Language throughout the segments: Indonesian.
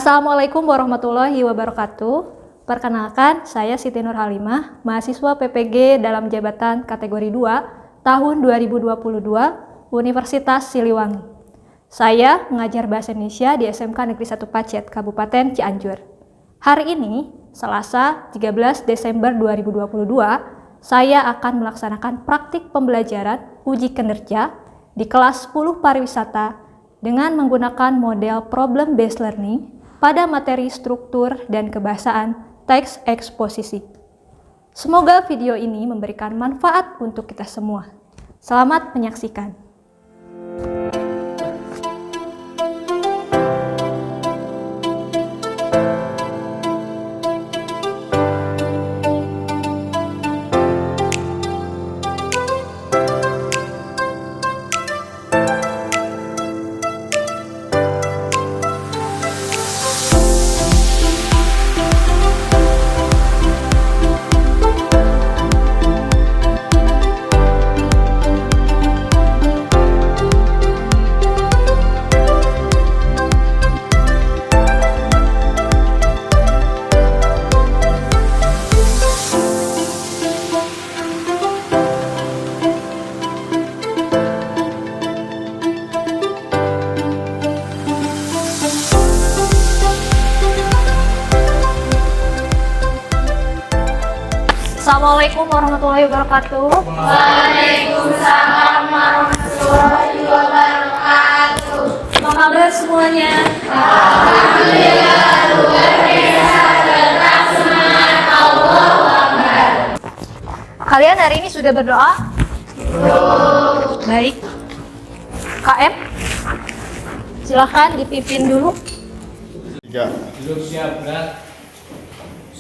Assalamualaikum warahmatullahi wabarakatuh. Perkenalkan, saya Siti Nur Halimah, mahasiswa PPG dalam jabatan kategori 2 tahun 2022 Universitas Siliwangi. Saya mengajar Bahasa Indonesia di SMK Negeri 1 Pacet, Kabupaten Cianjur. Hari ini, Selasa 13 Desember 2022, saya akan melaksanakan praktik pembelajaran uji kinerja di kelas 10 pariwisata dengan menggunakan model problem based learning pada materi struktur dan kebahasaan teks eksposisi. Semoga video ini memberikan manfaat untuk kita semua. Selamat menyaksikan. Assalamualaikum warahmatullahi wabarakatuh. Waalaikumsalam warahmatullahi wabarakatuh. Apa kabar semuanya? Alhamdulillah luar biasa, tetap semangat, Allahu Akbar. Kalian hari ini sudah berdoa? Baik. KM, silahkan dipimpin dulu. Duduk siap, gerak.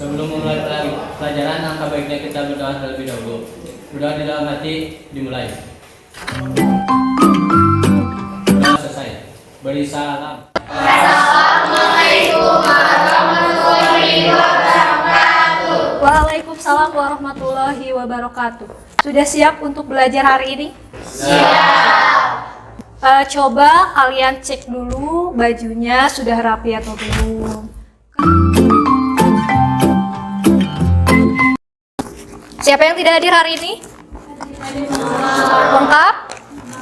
Sebelum memulai pelajaran, angka baiknya kita berdoa terlebih dahulu. Berdoa di dalam hati, dimulai. Doa selesai. Beri salam. Assalamualaikum warahmatullahi wabarakatuh. Waalaikumsalam warahmatullahi wabarakatuh. Sudah siap untuk belajar hari ini? Siap. Coba kalian cek dulu bajunya sudah rapi atau belum. Siapa yang tidak hadir hari ini? Lengkap?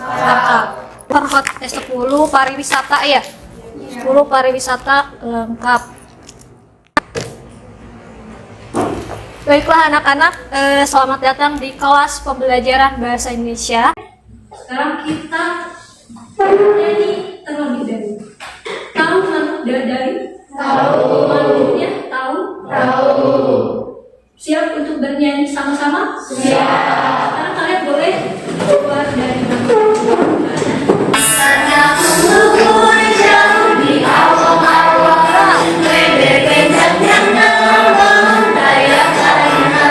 Lengkap. Perhot 10 pariwisata ya? 10 pariwisata lengkap. Baiklah anak-anak, selamat datang di kelas pembelajaran Bahasa Indonesia. Sekarang kita menyanyi terlebih dahulu. Tahu manuk dadari? Tahu. Manuknya tahu? Tahu. Siap untuk bernyanyi sama-sama? Siap. Sekarang kalian boleh keluar dari Sana mengukur jauh di awal-awal, bebek kencangnya ngomong daya karina,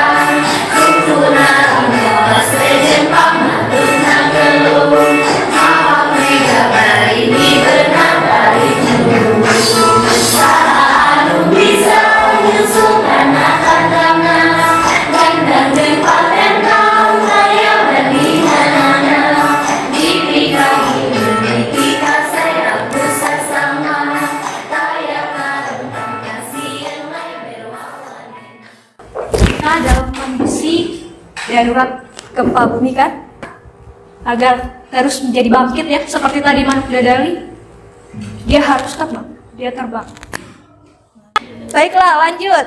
kuntuna ngelas lejempang matuna gelung, awak megabar ini benar dari dulu. Saat bisa menyusulkan akan tangan, gandang dempal dan kaum kaya dan dimana-mana, dipikir ketika saya berusaha sama, kaya karena siang lebar wawan. kita dalam kondisi darurat gempa bumi kan? Agar terus menjadi bangkit ya, seperti tadi manuk dadali. Dia harus terbang, dia terbang. Baiklah, lanjut.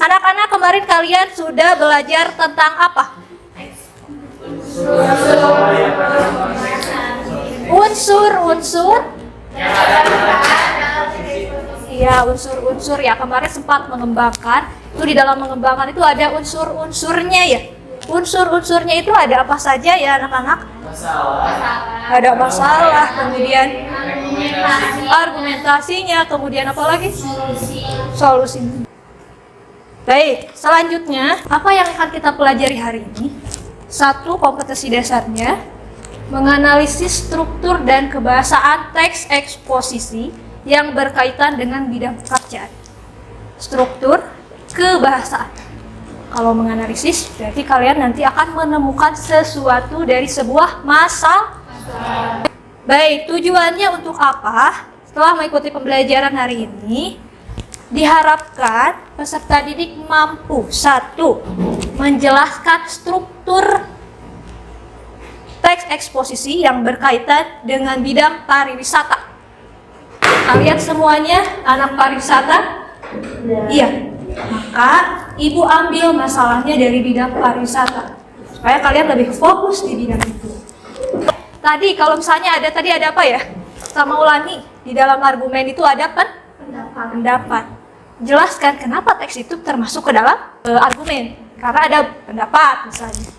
Anak-anak, kemarin kalian sudah belajar tentang apa? Unsur-unsur. Iya, unsur-unsur ya. Kemarin sempat mengembangkan. Itu di dalam mengembangkan itu ada unsur-unsurnya ya. Unsur-unsurnya itu ada apa saja ya anak-anak? Ada masalah, kemudian argumentasinya, kemudian apa lagi? Solusi. Baik, selanjutnya apa yang akan kita pelajari hari ini? Satu, kompetensi dasarnya, menganalisis struktur dan kebahasaan teks eksposisi yang berkaitan dengan bidang pekerjaan. Struktur, kebahasaan. Kalau menganalisis, berarti kalian nanti akan menemukan sesuatu dari sebuah masalah. Baik, tujuannya untuk apa? setelah mengikuti pembelajaran hari ini, diharapkan peserta didik mampu satu, menjelaskan struktur teks eksposisi yang berkaitan dengan bidang pariwisata. Kalian semuanya anak pariwisata? Iya. Maka ibu ambil masalahnya dari bidang pariwisata supaya kalian lebih fokus di bidang itu. Tadi kalau misalnya tadi ada apa ya? Sama ulangi di dalam argumen itu ada pendapat. Jelaskan kenapa teks itu termasuk ke dalam argumen. Karena ada pendapat misalnya.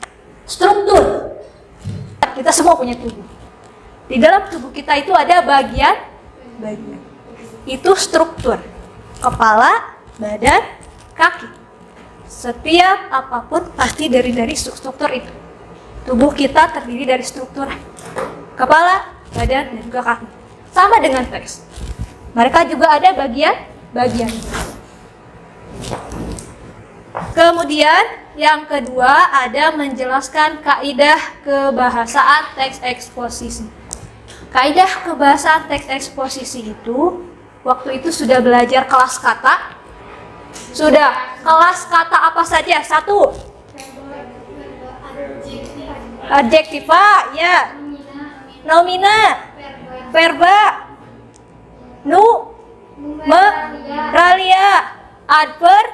Struktur. Kita semua punya tubuh. Di dalam tubuh kita itu ada bagian. Itu struktur. Kepala, badan, kaki. Setiap apapun pasti dari struktur itu. Tubuh kita terdiri dari struktur kepala, badan, dan juga kaki. Sama dengan teks. Mereka juga ada bagian. Kemudian yang kedua ada menjelaskan kaidah kebahasaan teks eksposisi. Kaidah kebahasaan teks eksposisi itu waktu itu sudah belajar kelas kata. Sudah, kelas kata apa saja? Satu. Adjektiva, ya. Nomina, verba, numeralia, adverb,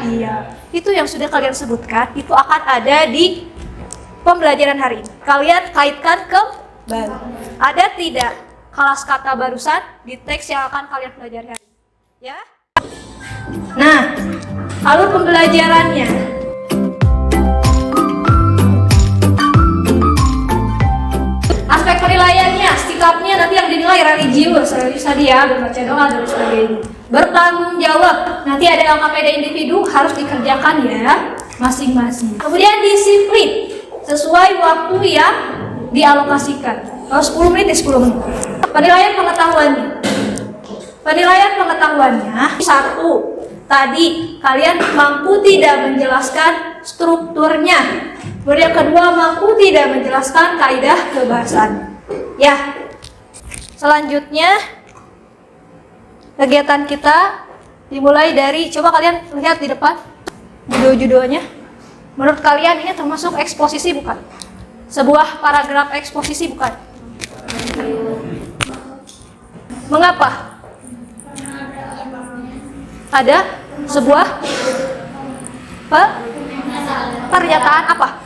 iya. Itu yang sudah kalian sebutkan, itu akan ada di pembelajaran hari ini. Kalian kaitkan kembali. Ada tidak kelas kata barusan di teks yang akan kalian pelajari hari ini? Ya. Nah, alur pembelajarannya. Aspek penilaiannya, sikapnya nanti yang dinilai religius tadi ya, membaca doa dan sebagainya. Bertanggung jawab, nanti ada LKPD individu harus dikerjakan ya masing-masing. Kemudian disiplin, sesuai waktu yang dialokasikan. Kalau 10 menit di 10 menit. Penilaian pengetahuannya, satu, tadi kalian mampu tidak menjelaskan strukturnya. Kemudian yang kedua, mampu tidak menjelaskan kaidah kebahasaan. Ya. Selanjutnya kegiatan kita dimulai dari, coba kalian lihat di depan judul-judulnya. Menurut kalian ini termasuk eksposisi bukan? Sebuah paragraf eksposisi bukan? Mengapa? Ada sebuah pernyataan apa?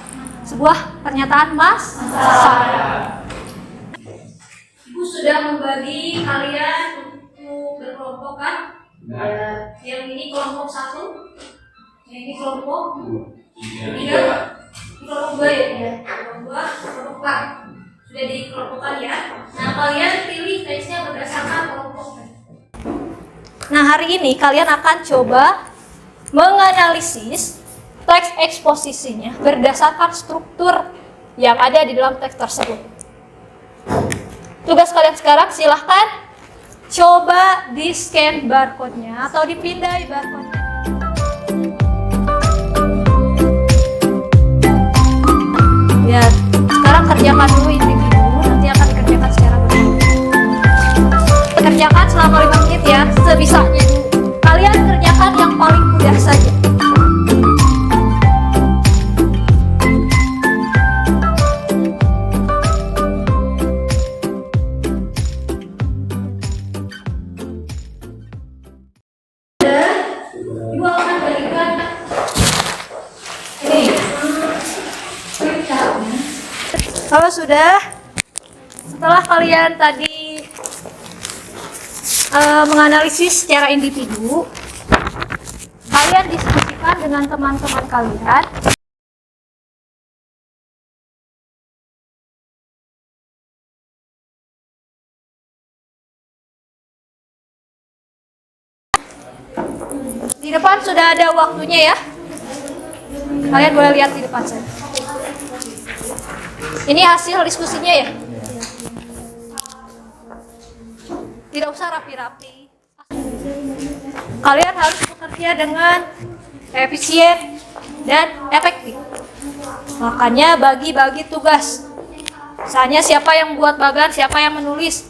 Sebuah pernyataan masalah. Ibu sudah membagi kalian untuk berkelompok kan? Ya. Yang ini kelompok 1, yang ini kelompok 3, kelompok 2 ya? Kelompok 2, kelompok 4. Sudah dikelompokkan ya? Nah, kalian pilih teksnya berdasarkan kelompok. Nah, hari ini kalian akan coba menganalisis teks eksposisinya berdasarkan struktur yang ada di dalam teks tersebut. Tugas kalian sekarang silahkan coba di-scan barcode-nya atau dipindai barcode-nya. Ya, sekarang kerjakan dulu individu, nanti akan dikerjakan secara bersama. Kerjakan selama 5 menit ya, sebisanya dulu. Kalian kerjakan yang paling mudah saja. Ibu akan berikan ini. Kalau sudah, setelah kalian tadi menganalisis secara individu, kalian diskusikan dengan teman-teman kalian. Di depan sudah ada waktunya ya. Kalian boleh lihat di depan saya. Ini hasil diskusinya ya. Tidak usah rapi-rapi. Kalian harus bekerja dengan efisien dan efektif. Makanya bagi-bagi tugas. Misalnya siapa yang buat bagan, siapa yang menulis.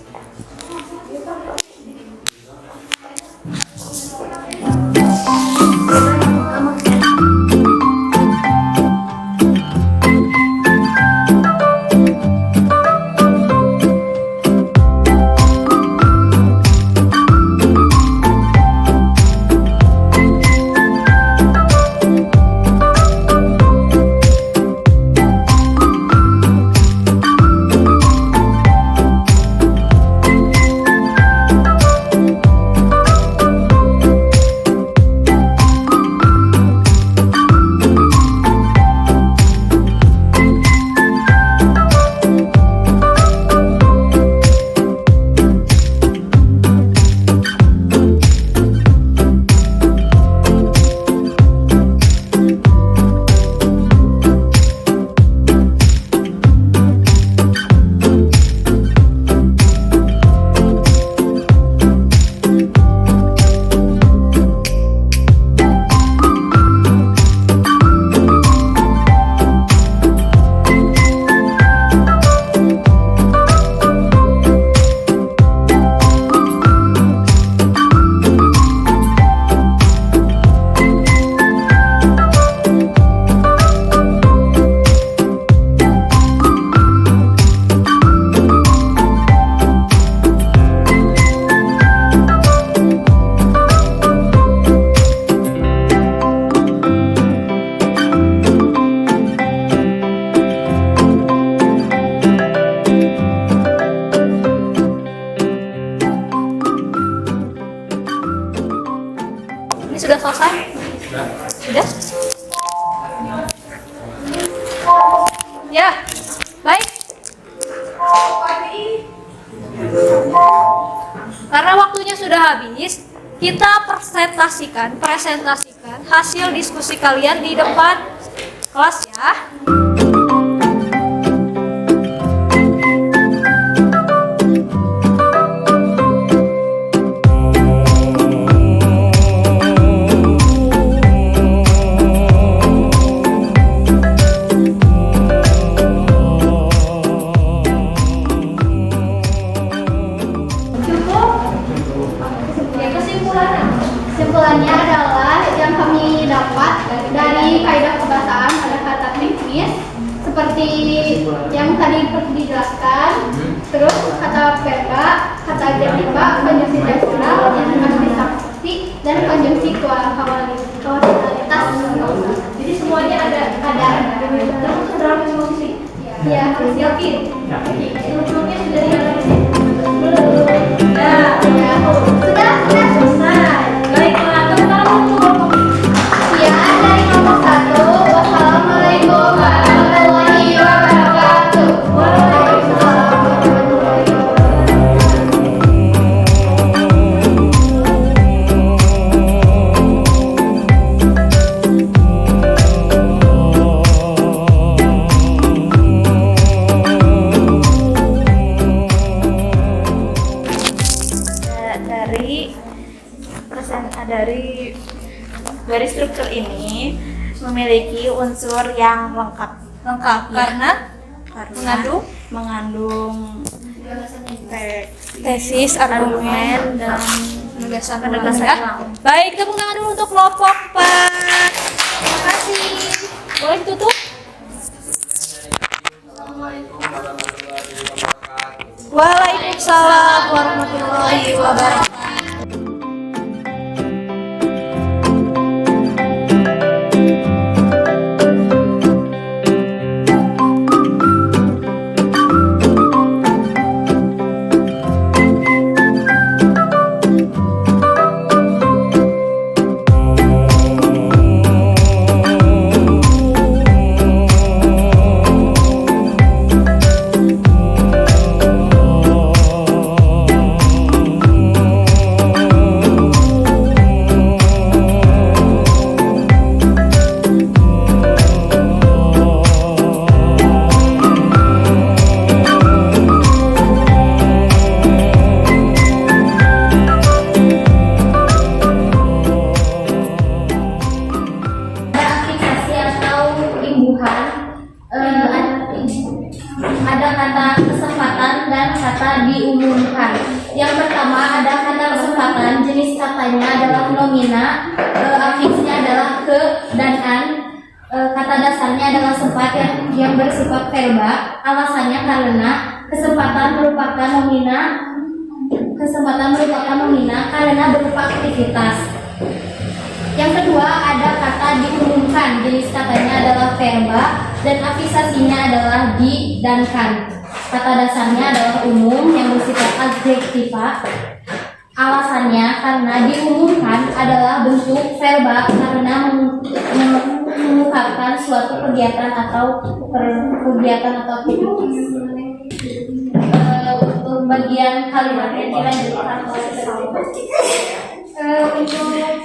Ya, baik. Karena waktunya sudah habis, kita presentasikan hasil diskusi kalian di depan kelas ya. Kesimpulannya adalah yang kami dapat dari kaidah kebahasaan ada kata teknis seperti yang tadi dijelaskan, terus kata verba, kata adjektiva, konjungsi tekstual, yang konjungsi saksi dan konjungsi kausalitas. Jadi semuanya ada terus dalam konjungsi. Ya, harus yakin. Sebelumnya sudah dianalisis. Belum. Ya, sudah selesai. Baiklah, tepuk tangan untuk Sekian dari nomor 1. Wassalamualaikum warahmatullahi wabarakatuh. Waalaikumsalam warahmatullahi dari struktur ini memiliki unsur yang lengkap karena mengandung tesis, argumen, dan penegasan penegasan ya. Baik, tepuk tangan dulu untuk kelompok 4. Terima kasih. Boleh ditutup? Waalaikumsalam warahmatullahi wabarakatuh. ada kata kesempatan dan kata diumumkan. Yang pertama ada kata kesempatan, jenis katanya adalah nomina, afiksnya adalah ke dan an. Kata dasarnya adalah sempat yang bersifat verba. Alasannya karena kesempatan merupakan nomina karena berupa aktivitas. Yang kedua ada kata diumumkan, jenis katanya adalah verba dan afiksasinya adalah di dan kan. Kata dasarnya adalah umum yang bersifat adjektiva. Alasannya karena diumumkan adalah bentuk verba karena mengungkapkan suatu kegiatan atau bagian kalimat yang dilanjutkan oleh untuk bagian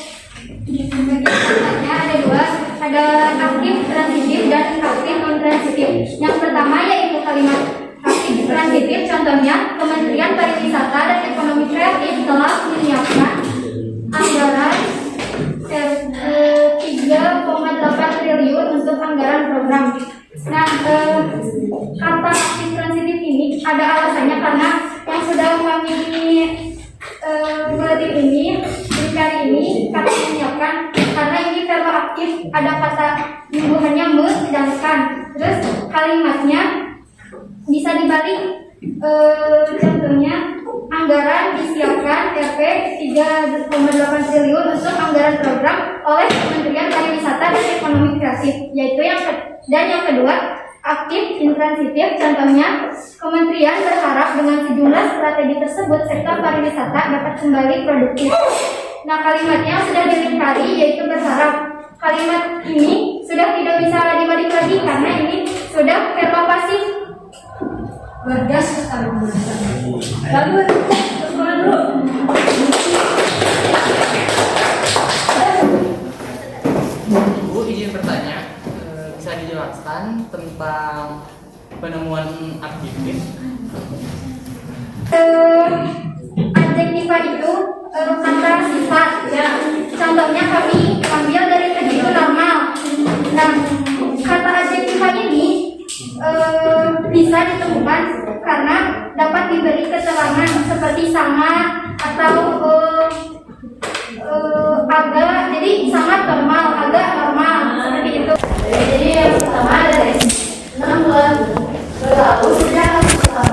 ada dua, ada aktif transitif dan aktif non transitif. Yang pertama yaitu kalimat aktif transitif, contohnya Kementerian Pariwisata dan Ekonomi Kreatif telah menyiapkan anggaran 3,8 triliun untuk anggaran program. Nah, kata aktif transitif ini ada alasannya karena yang sudah kami melatih ini kata menyiapkan, karena ini verba aktif ada kata hubungannya me sedangkan, terus kalimatnya bisa dibalik. Contohnya anggaran disiapkan Rp 3,8 triliun untuk anggaran program oleh Kementerian Pariwisata dan Ekonomi Kreatif, yaitu yang kedua aktif intransitif, contohnya kementerian berharap dengan sejumlah strategi tersebut sektor pariwisata dapat kembali produktif. Nah, kalimatnya sudah dilingkari yaitu berharap. kalimat ini sudah tidak bisa dibalik lagi karena ini sudah verba pasif. Bergas sekali. Lalu dulu. Bu, izin bertanya, bisa dijelaskan tentang penemuan adjektif? Adjektiva itu kata sifat. Ya. Contohnya kami ambil dari adjektif normal. Nah, kata adjektiva ini bisa ditemukan karena dapat diberi keterangan seperti sangat atau agak. Jadi sangat normal, agak normal seperti itu. Jadi yang pertama ada 6 bulan berlalu sejak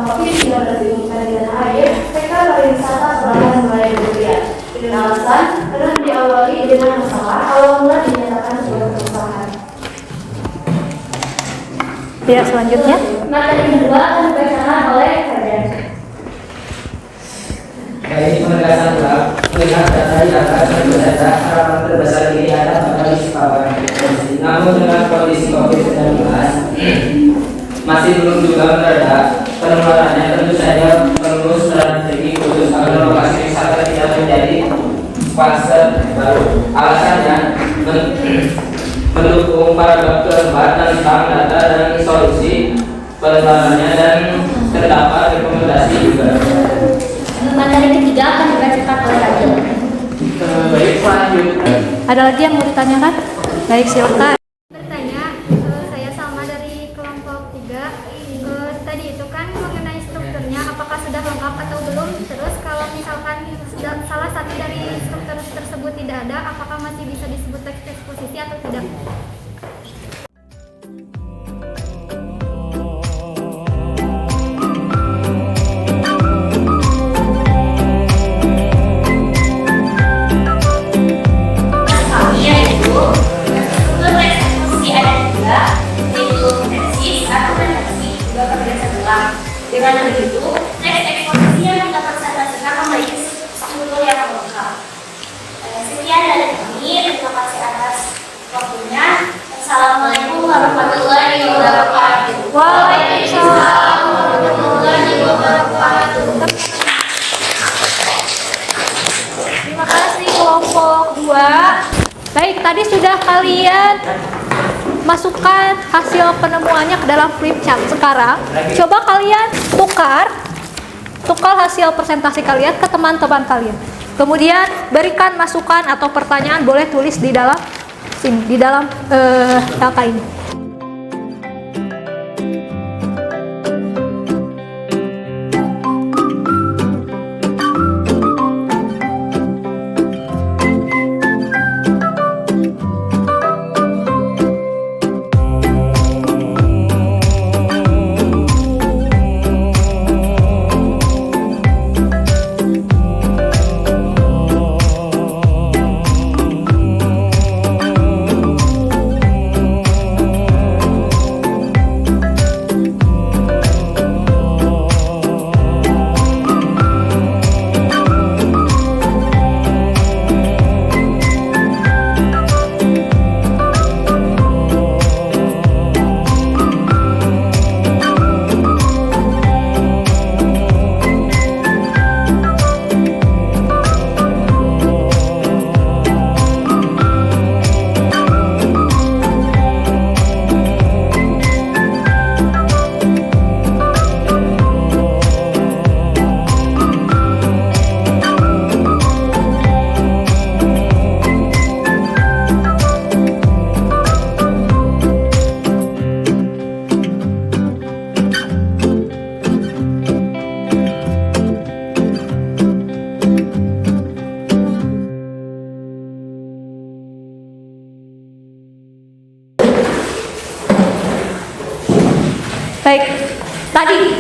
COVID-19 diumumkan di tanah air, PK pariwisata perlahan mulai bergeliat. Dengan alasan terus diawali dengan masalah awal mula dinyatakan sebagai perusahaan. Ya, selanjutnya. Materi kedua akan dibacakan oleh Ferdian. Baik, penegasan ulang melihat data di atas berdasar harapan terbesar ini ada pada misi kawan. Namun dengan kondisi COVID-19 masih belum juga mereda, penularannya tentu saja perlu strategi khusus agar lokasi wisata tidak menjadi fase baru. Alasannya mendukung para keempat tentang data dan solusi penularannya dan terdapat rekomendasi juga. Materi ketiga akan dibacakan oleh Raja. Baik, selanjutnya. Ada lagi yang mau ditanyakan? Baik, silakan. Bertanya, saya Salma dari kelompok 3. Tadi itu kan mengenai strukturnya, apakah sudah lengkap atau belum? Terus kalau misalkan salah satu dari struktur tersebut tidak ada, apakah masih bisa disebut teks eksposisi atau tidak? Dengan begitu, teks eksposisi yang dapat saya bacakan memiliki struktur yang lengkap. Sekian dari kami, terima kasih atas waktunya. Assalamualaikum warahmatullahi wabarakatuh. Waalaikumsalam warahmatullahi wabarakatuh. Terima kasih kelompok 2. Baik, tadi sudah kalian masukkan hasil penemuannya ke dalam flip chart. Sekarang coba kalian tukar hasil presentasi kalian ke teman-teman kalian. Kemudian berikan masukan atau pertanyaan, boleh tulis di dalam sini, di dalam LK ini. Baik, tadi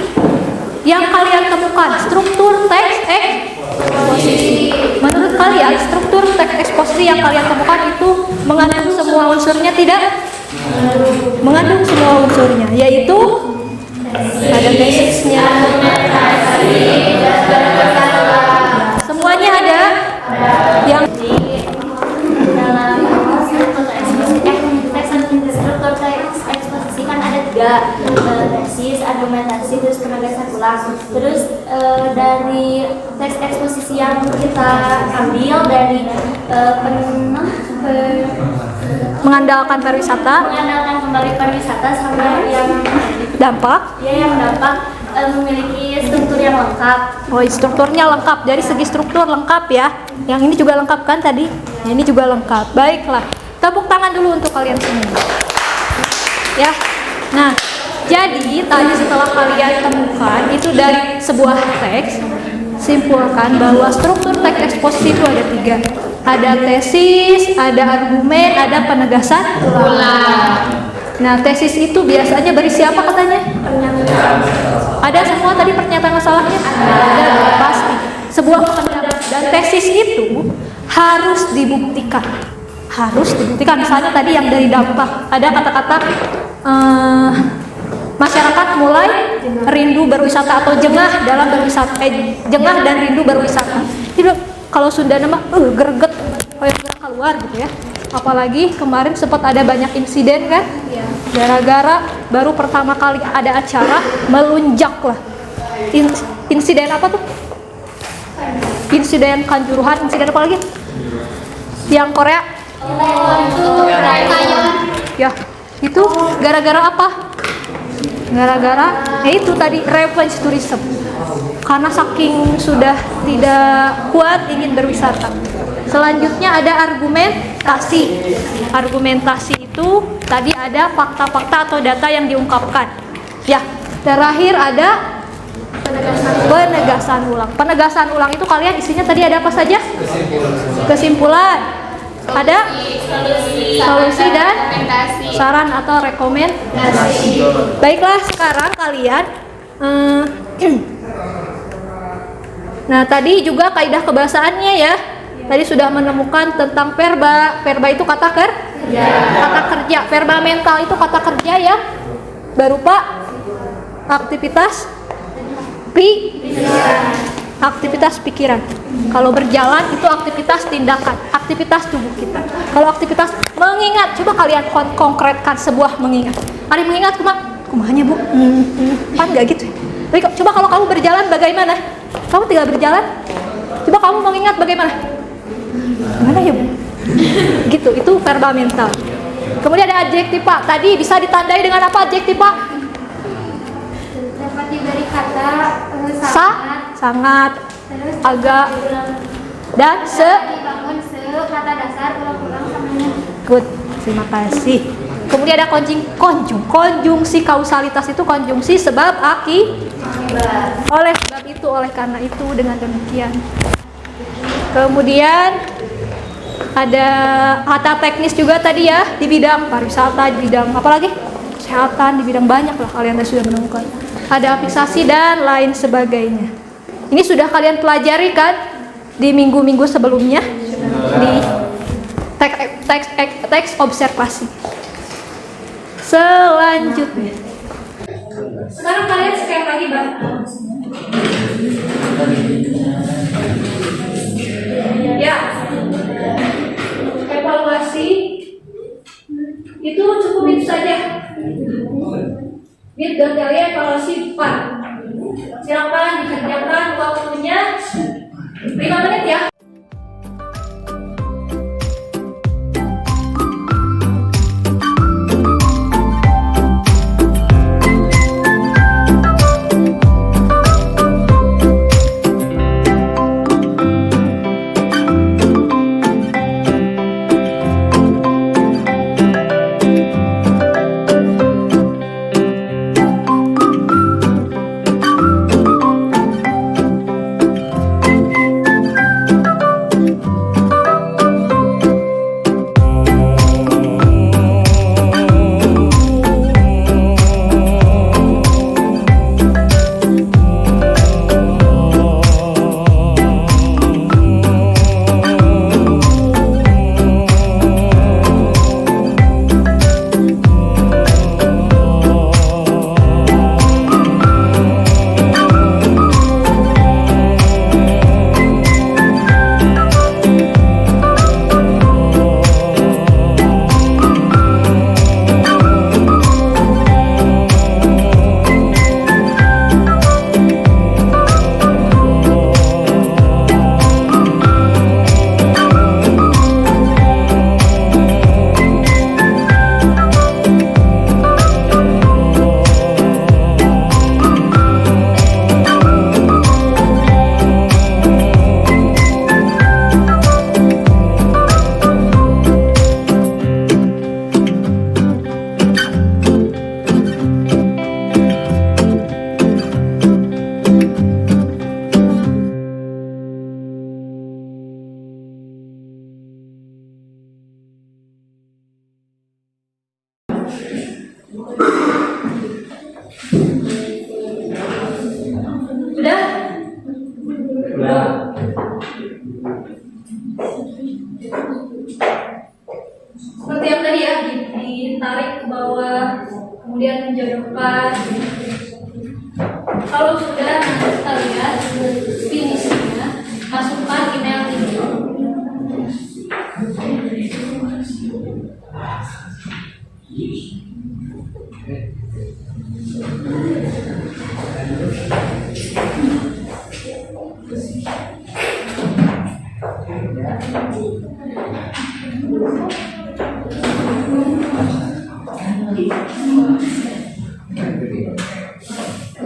yang kalian temukan struktur teks eksposisi. Menurut kalian struktur teks eksposisi yang kalian temukan itu mengandung semua unsurnya tidak? Mengandung semua unsurnya, yaitu ada basisnya, semuanya ada yang Dalam struktur teks tiga, tesis, argumentasi, terus penegasan ulang. Terus dari teks eksposisi yang kita ambil dari Mengandalkan pariwisata, mengandalkan kembali pariwisata sama yang dampak. yang dapat memiliki struktur yang lengkap. Oh, strukturnya lengkap. Dari segi struktur lengkap ya. Yang ini juga lengkap kan tadi? Yang ini juga lengkap. Baiklah. Tepuk tangan dulu untuk kalian semua. Ya. Nah, jadi tadi setelah kalian temukan itu dari sebuah teks, simpulkan bahwa struktur teks eksposisi itu ada 3. Ada tesis, ada argumen, ada penegasan ulang. Nah, tesis itu biasanya berisi apa katanya? Ada semua tadi pernyataan masalahnya? Ada, pasti. Sebuah pendapat dan tesis itu harus dibuktikan. Harus dibuktikan. Misalnya tadi yang dari dampak, ada kata-kata masyarakat mulai rindu berwisata atau jengah dalam berwisata, jengah dan rindu berwisata. Itu kalau Sunda nama greget, kayak keluar gitu ya. Apalagi kemarin sempat ada banyak insiden kan? Gara-gara baru pertama kali ada acara melunjak lah. Insiden apa tuh? Insiden Kanjuruhan, insiden apa lagi? Yang Korea? Ya, itu gara-gara apa? Gara-gara ya itu tadi revenge tourism. Karena saking sudah tidak kuat ingin berwisata. Selanjutnya ada argumentasi. Argumentasi itu tadi ada fakta-fakta atau data yang diungkapkan. Ya, terakhir ada penegasan ulang. Penegasan ulang itu kalian isinya tadi ada apa saja? Kesimpulan. Ada solusi dan saran atau rekomendasi. Baiklah, sekarang kalian nah, tadi juga kaidah kebahasaannya ya. Tadi sudah menemukan tentang verba. Verba itu kata kerja. Kata kerja. Verba mental itu kata kerja ya. Berupa aktivitas aktivitas pikiran. Kalau berjalan itu aktivitas tindakan, aktivitas tubuh kita. Kalau aktivitas mengingat, coba kalian konkretkan sebuah mengingat. Ada yang mengingat kumahanya bu, kan nggak gitu. Tapi coba kalau kamu berjalan bagaimana? Kamu tinggal berjalan, coba kamu mengingat bagaimana? Gimana ya bu? Gitu, itu verba mental. Kemudian ada adjektif pak. Tadi bisa ditandai dengan apa adjektif pak? Dapat diberi kata sangat, agak, dan dibangun kata dasar ulang-ulang samanya. Good, terima kasih. Kemudian ada konjungsi kausalitas itu konjungsi sebab akibat. Oleh sebab itu, oleh karena itu, dengan demikian. Kemudian ada kata teknis juga tadi ya di bidang pariwisata, di bidang apa lagi? Kesehatan, di bidang banyak lah kalian sudah menemukan. Ada fiksasi dan lain sebagainya. Ini sudah kalian pelajari kan di minggu-minggu sebelumnya di teks observasi. Selanjutnya, sekarang kalian sekali lagi ya, evaluasi itu cukup itu saja. Bid dan kalian evaluasi 4. Silakan dikerjakan waktunya 5 menit ya. Sudah? Seperti yang tadi ya, ditarik ke bawah, kemudian menjodohkan. Kalau sudah, nanti kita lihat finishingnya, masukkan email ini.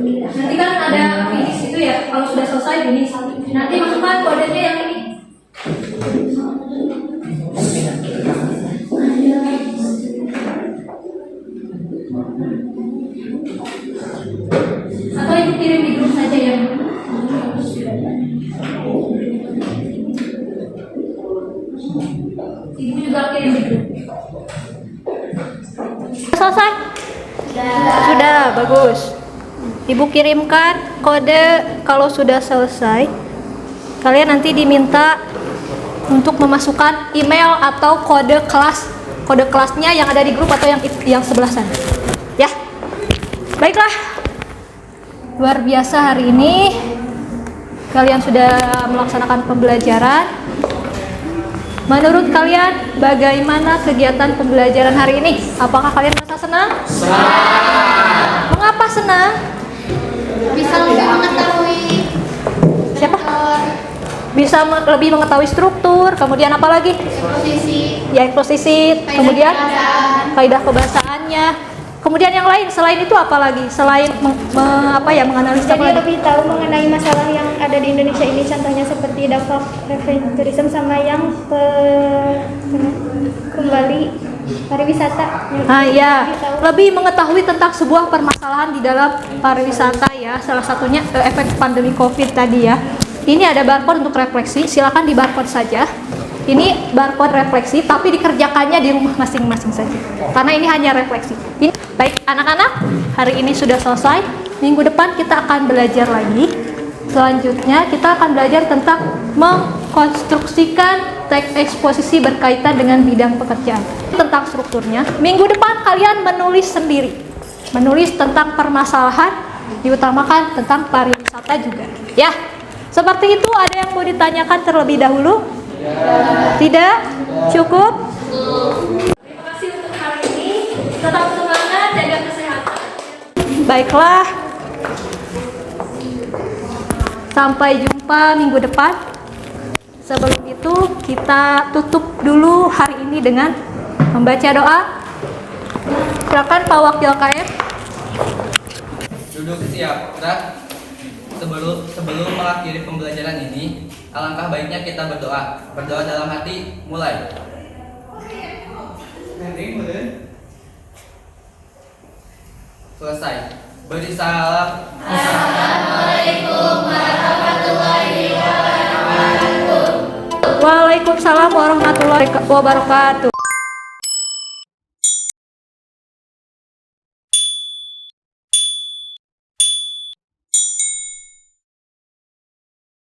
Nanti kan ada finish itu ya, kalau sudah selesai finish. Nanti masukkan kodenya yang ini. Atau ibu kirim di grup saja ya. Ibu juga kirim di grup. Selesai? Sudah, bagus. Ibu kirimkan kode kalau sudah selesai. Kalian nanti diminta untuk memasukkan email atau kode kelas. Kode kelasnya yang ada di grup atau yang sebelah sana. Ya. Baiklah. Luar biasa hari ini. Kalian sudah melaksanakan pembelajaran. Menurut kalian bagaimana kegiatan pembelajaran hari ini? Apakah kalian merasa senang? Senang. Mengapa senang? Bisa lebih mengetahui Siapa? Bisa lebih mengetahui struktur, kemudian apa lagi? posisi, Ya, eksposisi, kemudian kaidah kebahasaannya. Kemudian yang lain selain itu apa lagi? Selain menganalisa apa Jadi lagi? lebih tahu mengenai masalah yang ada di Indonesia ini, contohnya seperti dampak tourism sama yang kembali pariwisata. Ya, lebih mengetahui tentang sebuah permasalahan di dalam pariwisata ya. Salah satunya efek pandemi COVID tadi ya. Ini ada barcode untuk refleksi, silakan di barcode saja. Ini barcode refleksi, tapi dikerjakannya di rumah masing-masing saja. Karena ini hanya refleksi. Baik, anak-anak, hari ini sudah selesai. Minggu depan kita akan belajar lagi. Selanjutnya kita akan belajar tentang mengkonstruksikan teks eksposisi berkaitan dengan bidang pekerjaan. Tentang strukturnya, minggu depan kalian menulis sendiri. Menulis tentang permasalahan, diutamakan tentang pariwisata juga. Ya, seperti itu. Ada yang mau ditanyakan terlebih dahulu? Tidak? Cukup? Terima kasih untuk hari ini. Tetap semangat, jaga kesehatan. Baiklah. Sampai jumpa minggu depan. Sebelum itu kita tutup dulu hari ini dengan membaca doa. Silakan Pak Wakil KM. Duduk siap, gerak. Sebelum mengakhiri pembelajaran ini, alangkah baiknya kita berdoa. Berdoa dalam hati, mulai. Selesai. Beri salam. Assalamualaikum warahmatullahi wabarakatuh. Waalaikumsalam warahmatullahi wabarakatuh.